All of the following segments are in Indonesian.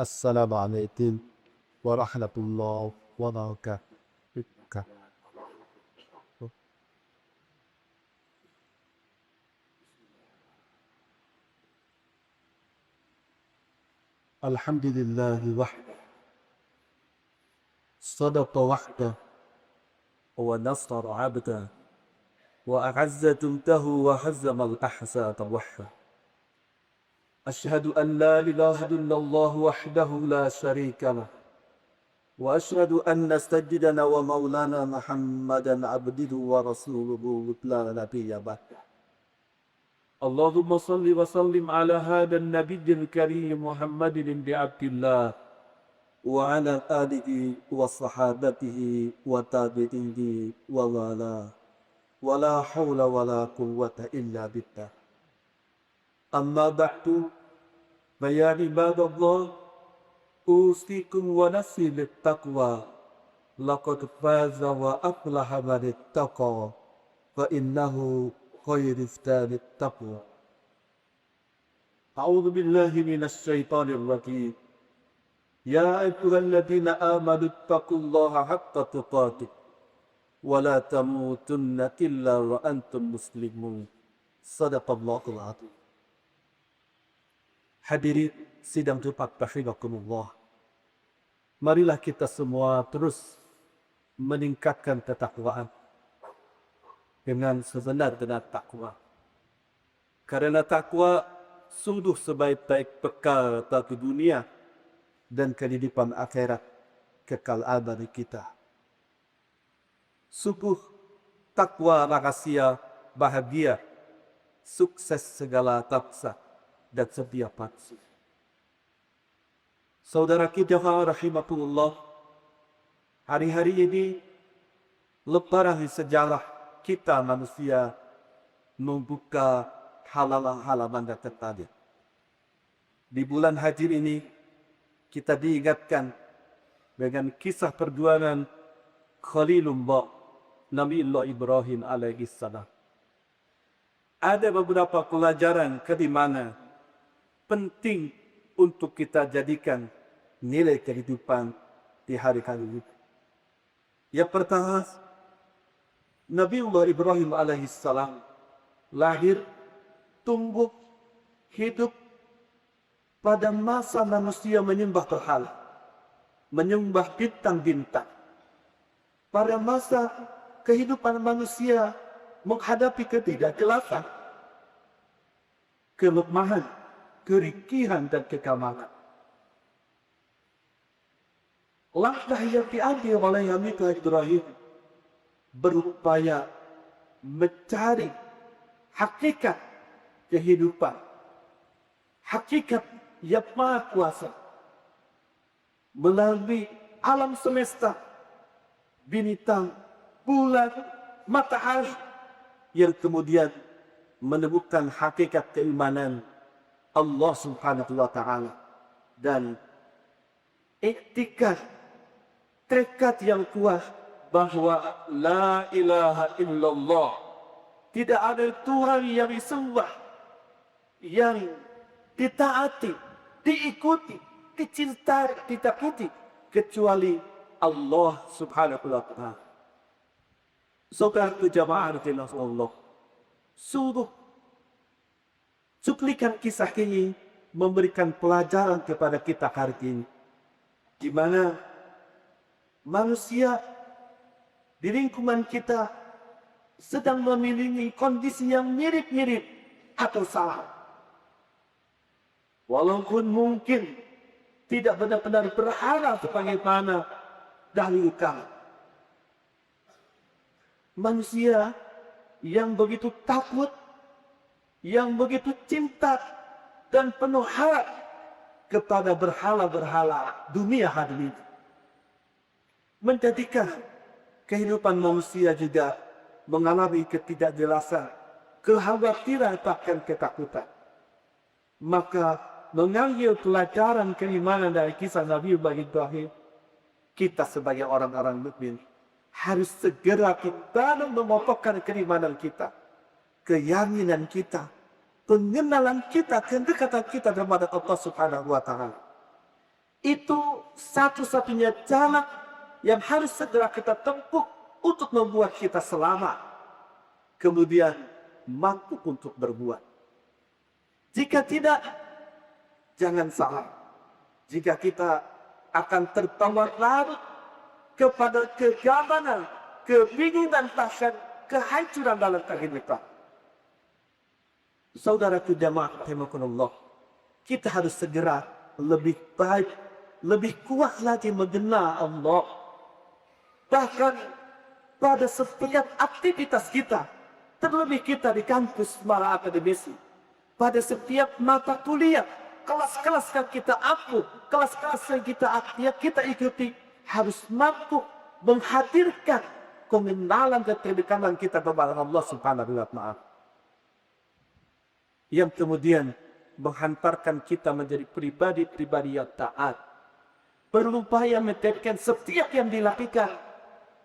Assalamualaikum warahmatullahi wabarakatuh. Alhamdulillahi wahda, sadaqa wahda, wa nasara abda, wa a'azza jumtahu wa hazzama al-ahzaba wahda. Ashhadu an la ilaha illallah wahdahu la sharika lah. Wa ashhadu anna sayyidana wa maulana Muhammadan abduhu wa rasuluhu la nabiyya ba'da. Allahumma salli wa sallim ala hadha an-nabiyyil karim Muhammadin ibn Abdillah wa ala alihi wa sahabatihi wa tabi'ihi wa wala. Wa la hawla wa la quwwata illa billah. Amma ba'du, ya ibadallah, usikum wa nafsi bittaqwa. Laqad faza wa aflaha man ittaqa, fa innahu khairu zadi taqwa. A'udzu billahi minasy syaithanir rajim. Ya ayyuhalladzina amanu ittaqullaha haqqa tuqatih wa la tamutunna illa wa antum muslimun. Shadaqallahul azim. Hadirin sidang Jumat rahimakumullah. Marilah kita semua terus meningkatkan ketakwaan dengan sebenar-benar takwa. Karena takwa sungguh sebaik-baik bekal bagi dunia dan kehidupan akhirat kekal abadi kita. Sungguh takwa rahasia bahagia, sukses segala bangsa dan setiap bangsa. Saudara kita rahimakumullah, hari-hari ini lebaran sejarah kita manusia membuka halaman dan tertanya. Di bulan haji ini kita diingatkan dengan kisah perjuangan Khalilullah Nabiullah Ibrahim alaihissalam. Ada beberapa pelajaran di mana penting untuk kita jadikan nilai kehidupan di hari-hari ini. Yang pertama, Nabiullah Ibrahim alaihissalam lahir, tumbuh, hidup pada masa manusia menyembah berhala, menyembah bintang-bintang. Pada masa kehidupan manusia menghadapi ketidakjelasan, kelemahan, kerikihan dan kekamalan. Langkah yang diambil oleh Nabiullah Ibrahim berupaya mencari hakikat kehidupan, hakikat yang maha kuasa melalui alam semesta, bintang, bulan, matahari, yang kemudian menemukan hakikat keimanan Allah Subhanahu wa Ta'ala dan iktikad, tekad yang kuat bahwa la ilaha illallah, tidak ada Tuhan yang disembah, yang ditaati, diikuti, dicintai, ditakuti kecuali Allah Subhanahu wa Ta'ala. Saudara jamaah Allah, sungguh cuplikan kisah ini memberikan pelajaran kepada kita hari ini, di mana manusia di lingkungan kita sedang memiliki kondisi yang mirip-mirip atau sama. Walaupun mungkin tidak benar-benar berharap sebagaimana dahulu kala. Manusia yang begitu takut, yang begitu cinta dan penuh harap kepada berhala-berhala dunia hari ini, menjadikan kehidupan manusia juga mengalami ketidakjelasan, kekhawatiran bahkan ketakutan. Maka mengambil pelajaran keimanan dari kisah Nabi Ibrahim, kita sebagai orang-orang mukmin harus segera kita memotokkan keimanan kita, keyakinan kita, pengenalan kita, kedekatan kita kepada Allah Subhanahu wa Ta'ala. Itu satu-satunya jalan yang harus segera kita tempuh untuk membuat kita selamat. Kemudian mampu untuk berbuat. Jika tidak, jangan salah. Jika kita akan terbawa larut kepada kegagalan, kebingungan, bahkan kehancuran dalam kehidupan. Saudaraku jamaah rahimakumullah, kita harus segera lebih baik, lebih kuat lagi mengenal Allah. Bahkan pada setiap aktivitas kita, terlebih kita di kampus para akademisi, pada setiap mata kuliah, kelas-kelas yang kita ampu, kelas-kelas yang kita ikuti, harus mampu menghadirkan pengenalan dan kedekatan kita kepada Allah Subhanahu wa Ta'ala, yang kemudian menghantarkan kita menjadi pribadi-pribadi yang taat, berupaya menjadikan setiap yang dilakukan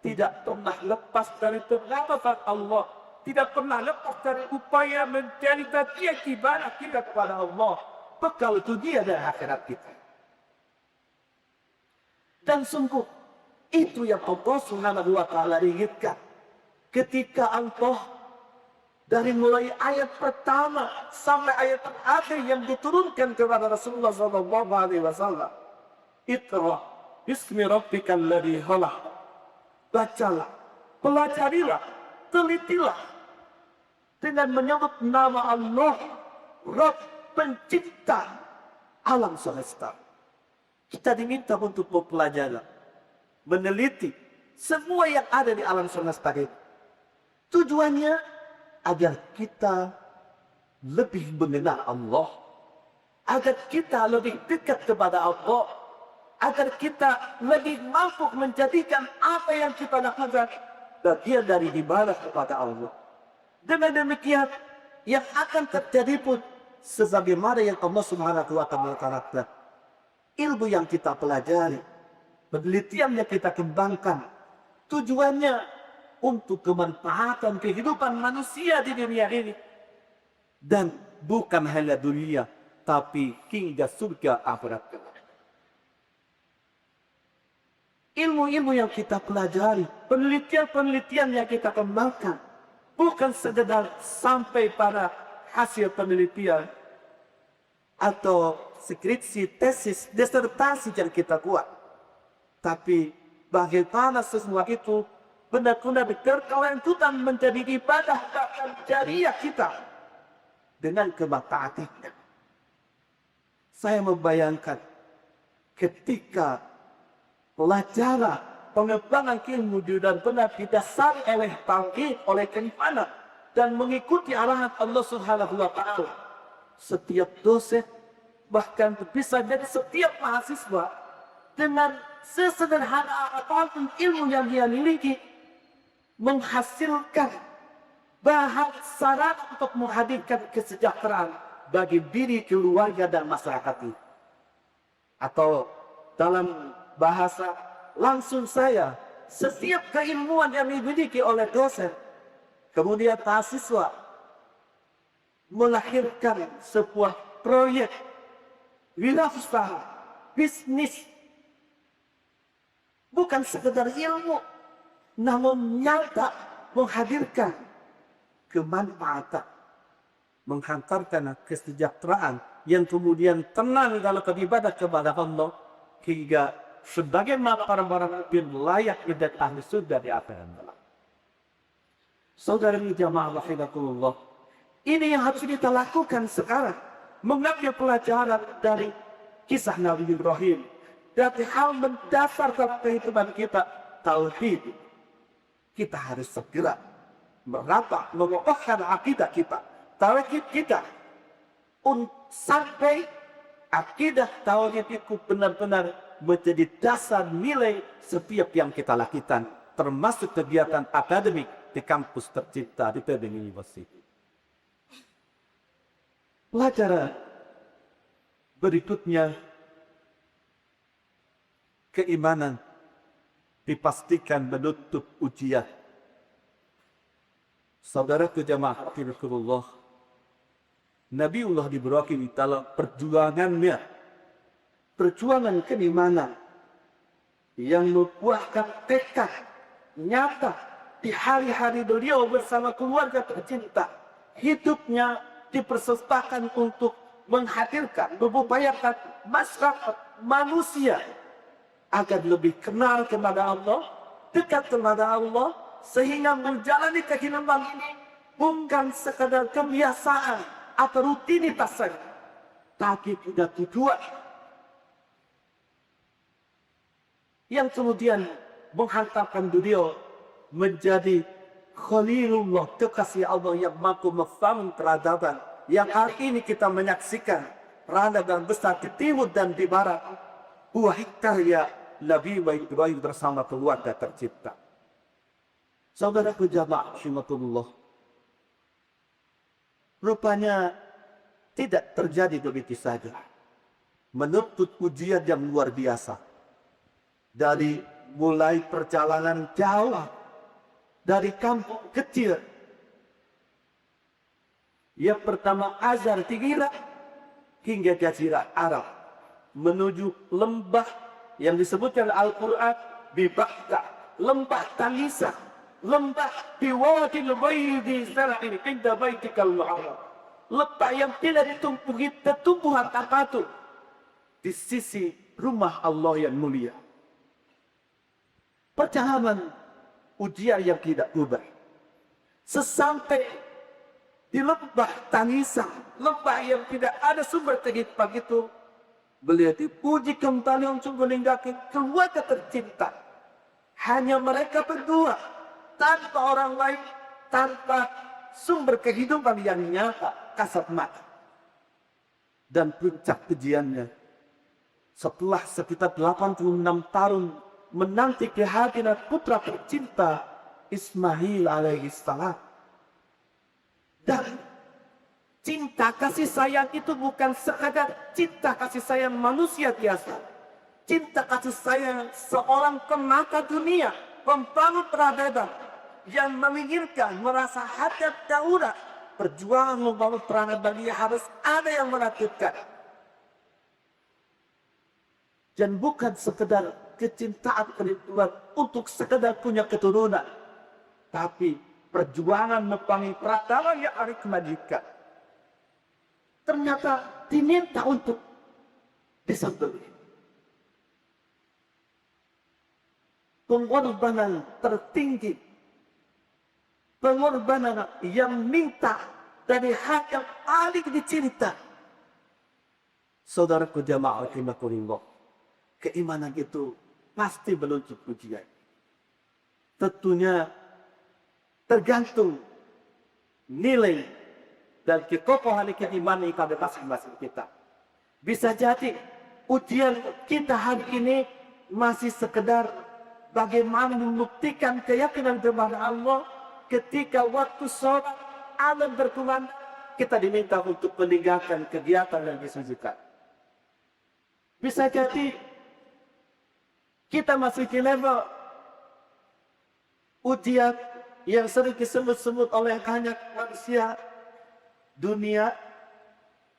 tidak pernah lepas dari pengharapan Allah, tidak pernah lepas dari upaya menjadi bagian ibadah kita kepada Allah, bekal dunia dan akhirat kita. Dan sungguh itu yang Allah Subhanahu wa Ta'ala inginkan ketika Allah dari mulai ayat pertama sampai ayat terakhir yang diturunkan kepada Rasulullah SAW. Iqra bismi rabbikal ladzi khalaq. Bacalah, pelajarilah, telitilah dengan menyebut nama Allah, Rabb pencipta alam semesta. Kita diminta untuk mempelajari, meneliti semua yang ada di alam semesta ini. Tujuannya agar kita lebih mengenal Allah, agar kita lebih dekat kepada Allah, agar kita lebih mampu menjadikan apa yang kita lakukan bagian dari ibadah kepada Allah. Dengan demikian, yang akan terjadi pun sebagaimana yang Allah Subhanahu wa Ta'ala katakan, ilmu yang kita pelajari, penelitian yang kita kembangkan, tujuannya untuk kemanfaatan kehidupan manusia di dunia ini. Dan bukan hanya dunia, tapi hingga surga akhirat. Ilmu-ilmu yang kita pelajari, penelitian-penelitian yang kita kembangkan, bukan sekedar sampai pada hasil penelitian atau skripsi, tesis, disertasi yang kita buat, tapi bagaimana semua itu benar-benar berkelanjutan menjadi ibadah dan jariah kita dengan kemaslahatan. Saya membayangkan ketika pelajaran pengembangan ilmu dan benar didasari oleh tauhid, oleh keimanan dan mengikuti arahan Allah Subhanahu wa Ta'ala, setiap dosen, bahkan bisa jadi setiap mahasiswa, dengan sesederhana apapun ilmu yang dia miliki, menghasilkan bahan sarana untuk menghadirkan kesejahteraan bagi diri, keluarga, dan masyarakat ini. Atau dalam bahasa langsung saya, setiap keilmuan yang dimiliki oleh dosen, kemudian mahasiswa, melahirkan sebuah proyek wirausaha, bisnis, bukan sekedar ilmu, namun nyata menghadirkan kemanfaatan, menghantarkan kesejahteraan yang kemudian tenang dalam beribadah kepada Allah, hingga sebagaimana orang-orang yang layak menjadi ahli surga di akhirat. Saudari jamaah rahimakumullah, ini yang harus kita lakukan sekarang, mengambil pelajaran dari kisah Nabi Ibrahim, dari hal mendasar dalam kehidupan kita, tauhid. Kita harus segera merapah, mengokohkan akidah kita, tauhid kita, sampai akidah tauhid itu benar-benar menjadi dasar nilai setiap yang kita lakukan, termasuk kegiatan akademik di kampus tercinta di Tebing University. Pelajaran berikutnya, keimanan dipastikan menutup ujian. Saudaraku jamaah Rasulullah, Nabiullah Ibrahim dalam perjuangannya perjuangan keimanan yang membuahkan tekad nyata di hari-hari beliau bersama keluarga tercinta. Hidupnya dipersembahkan untuk menghadirkan, mengupayakan masyarakat manusia agar lebih kenal kepada Allah, dekat kepada Allah, sehingga menjalani kehidupan ini bukan sekadar kebiasaan atau rutinitas saja, tapi punya tujuan yang kemudian menghantarkan beliau menjadi Khalilullah, kekasih Allah yang mampu membangun peradaban yang hari ini kita menyaksikan peradaban besar di timur dan di barat, buah karya Nabi Ibrahim bersama keluarga tercipta. Saudaraku jamaah rahimakumullah, rupanya tidak terjadi begitu saja, menuntut ujian yang luar biasa. Dari mulai perjalanan jauh dari kampung kecil yang pertama Azhar di Irak hingga Jazirah Arab, menuju lembah yang disebutkan Al-Quran Bibaqqa, lembah Talisa, lembah Biwadil Baydi Sara'in inda Baitikal Mu'arram, lembah yang tidak ditumpuhi tumbuhan apapun di sisi rumah Allah yang mulia. Perjalanan ujian yang tidak mudah. Sesampai di lembah Tanisa, lembah yang tidak ada sumber kehidupan itu, beliau dipuji kembali untuk meninggalkan keluarga tercinta. Hanya mereka berdua, tanpa orang lain, tanpa sumber kehidupan yang nyata, kasat mata. Dan puncak ujiannya, setelah sekitar 86 tahun menanti kehadiran putra tercinta Ismail alaihissalam. Dan cinta kasih sayang itu bukan sekadar cinta kasih sayang manusia biasa. Cinta kasih sayang seorang penata dunia, pembangun peradaban yang menginginkan merasa hadap daulat. Perjuangan membangun peradaban ini harus ada yang menakutkan. Dan bukan sekedar kecintaan kerinduan untuk sekedar punya keturunan, tapi perjuangan membangun peradaban yang ada kemajuan ternyata diminta untuk disembelih. Pengorbanan tertinggi, pengorbanan yang minta dari hak yang paling dicinta. Saudaraku jamaah rahimakumullah, keimanan itu pasti menuntut ujian. Tentunya tergantung nilai dan kekokohan keimanan pada masing-masing kita. Bisa jadi ujian kita hari ini masih sekedar bagaimana membuktikan keyakinan kepada Allah ketika waktu sholat alam berkumandang, kita diminta untuk meninggalkan kegiatan yang disujukan. Bisa jadi kita masih di level ujian yang sering disebut-sebut oleh banyak manusia, dunia,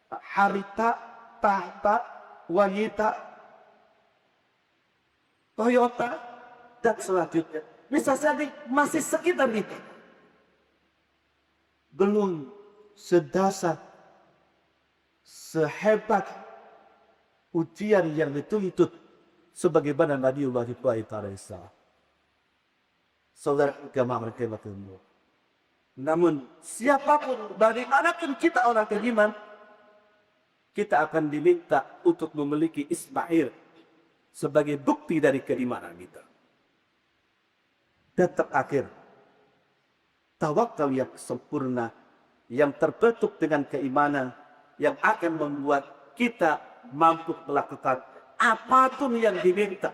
harita, tahta, wanita, Toyota, dan selanjutnya. Bisa jadi masih sekitar itu. Belum sedasar, sehebat ujian yang dituntut sebagaimana Nabiullah Ibrahim alaihissalam. Saudara jamaah rahimakumullah. Namun siapapun, bagaimanapun kita orang beriman, kita akan diminta untuk memiliki Ismail sebagai bukti dari keimanan kita. Dan terakhir, tawakal yang sempurna yang terbentuk dengan keimanan yang akan membuat kita mampu melakukan apapun yang diminta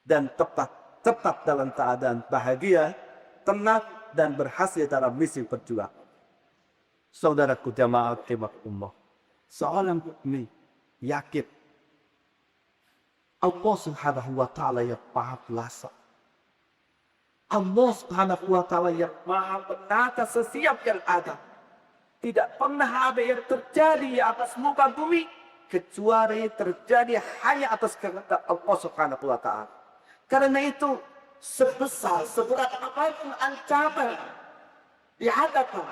dan tetap dalam keadaan bahagia, tenang, dan berhasil dalam misi perjuangan. Saudaraku jamaah rahimakumullah, seorang mukmin yakin Allah Subhanahu wa taala yang Maha Kuasa. Allah Subhanahu wa taala yang Maha Penata setiap yang ada. Tidak pernah ada yang terjadi di atas muka bumi kecuali terjadi hanya atas kehendak Allah Subhanahu wa taala. Karena itu sebesar seberat apapun ancaman dihadapan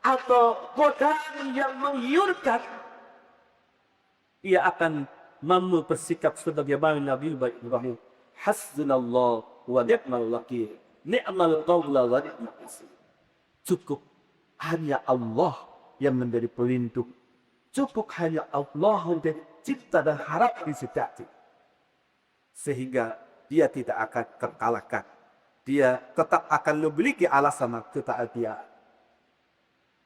atau godaan yang menggiurkan, ia akan mampu bersikap sebagaimana Nabi Ibrahim. Hasbunallah wa ni'mal wakil. Ni'mal qawla wa ni'mal nasir. Cukup hanya Allah yang menjadi pelindung. Cukup hanya Allah menjadi cipta dan harapan sejati. Sehingga dia tidak akan terkalahkan. Dia tetap akan memiliki alasan ketaatian.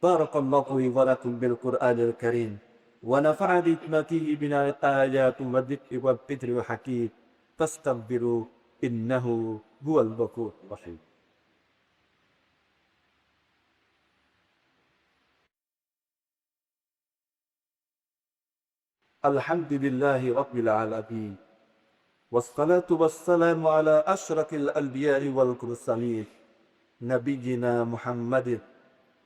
Barakallahu wa lakum bil Qur'anil Karim. Wa nafa'ani bima fihi min al-ayati wa dzikri wa dhikri hakim. Fastaghfiru innahu huwal ghafurur rahim. Alhamdulillahi rabbil alamin. Wassalatu wassalamu ala asyrafil anbiya'i wal mursalin. Nabiyyina Muhammadin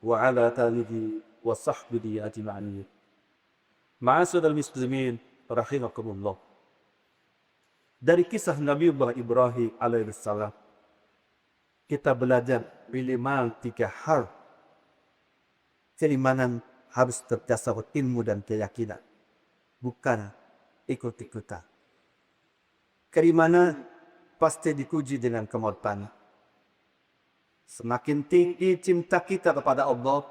wa ala alihi wa sahbihi ajma'in. Ma'asyiral muslimin rahimakumullah. Dari kisah Nabi Ibrahim alaihissalam, kita belajar minimal 3 hal. Keimanan harus berdasar ilmu dan keyakinan, bukan ikut-ikutan. Keimanan pasti diuji dengan kemurtaan. Semakin tinggi cinta kita kepada Allah,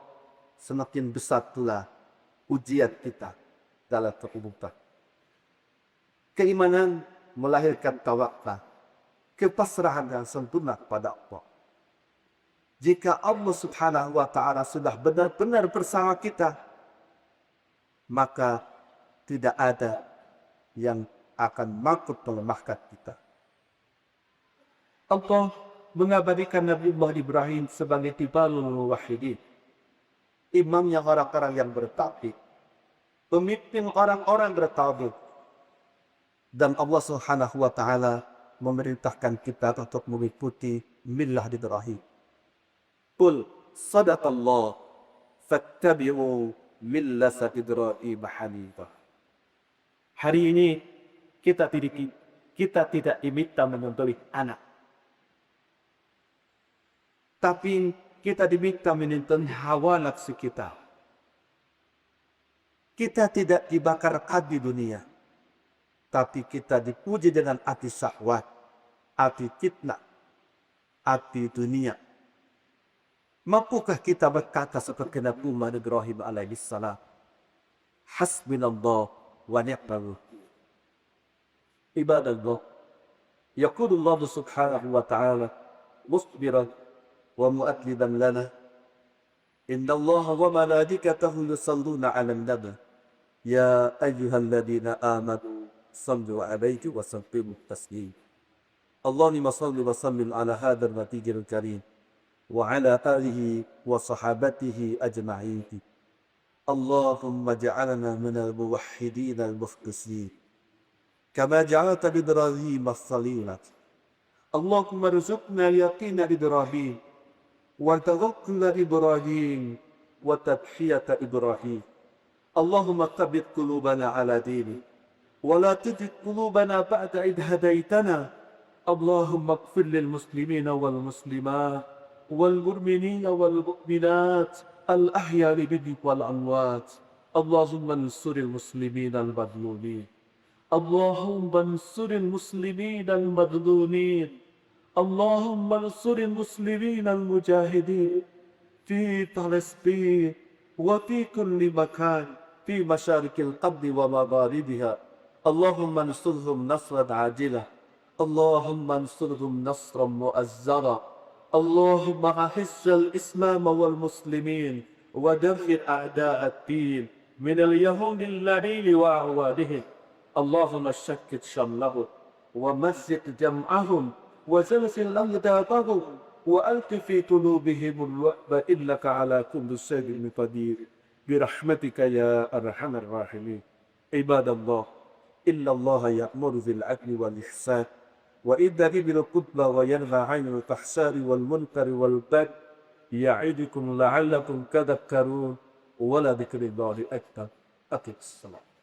semakin besar pula ujian kita dalam kehidupan. Keimanan melahirkan tawakal, kepasrahan yang sempurna kepada Allah. Jika Allah Subhanahu wa taala sudah benar-benar bersama kita, maka tidak ada yang akan mampu melemahkan kita. Allah mengabadikan Nabi Ibrahim sebagai tibalul muwahhidin, imamnya orang-orang yang bertauhid, pemimpin orang-orang bertauhid. Dan Allah Subhanahu wa taala memerintahkan kita untuk mengikuti millah Ibrahim. Qul sadaqallah fattabi'u millata Ibrahim hanifah. Hari ini kita tidak diminta menyembelih anak, tapi kita diminta menuntun hawa nafsu kita. Kita tidak dibakar di dunia, tapi kita dipuji dengan hati syahwat, hati fitnah, hati dunia. Mampukah kita berkata seperti Nabi Ibrahim alaihissalam, hasbunallah wa ni'mal wakil. Ibadallah, yaqulu Allah subhanahu wa ta'ala musbiran wa mu'adliban lana, inna Allah wa malaikatahu yusalluna 'alan nabi, ya ayyuhalladzina amanu sallu 'alaihi wa sallimu taslima. Allahumma salli wa sallim ala hadzal nabiyil karim wa ala alihi wa sahabatihi ajma'in. Allahumma ja'alna minal muwahhidin al-mukhlisin kama ja'alta Ibrahim as-salila. Allahumma rzuqna yaqina Ibrahim wa tawakkula Ibrahim wa tadhiyata Ibrahim. Allahumma thabbit qulubana ala dinik wa la tuzigh qulubana ba'da idh hadaytana. Allahumma ighfir lil muslimina wal muslimat wal mu'minina wal mu'minat al ahya'i minhum wal amwat. Allahumma ansuril muslimina al madlumin. اللهم انصر المسلمين المظلومين. اللهم انصر المسلمين المجاهدين في فلسطين وفي كل مكان في مشارق الأرض ومغاربها. اللهم انصرهم نصرا عاجلا. اللهم انصرهم نصرا مؤزرا. اللهم أعز الإسلام والمسلمين ودمر أعداء الدين من اليهود اللعين وأعوانهم. اللهم شتت شملهم ومزق جمعهم وزلزل أقدامهم وألق في قلوبهم الرعب إنك على كل شيء قدير برحمتك يا أرحم الراحمين. عباد الله، إن الله يأمر بالعدل والإحسان وإيتاء ذي القربى وينهى عن الفحشاء والمنكر والبغي يعظكم لعلكم تذكرون. ولذكر الله أكبر. أقم الصلاة.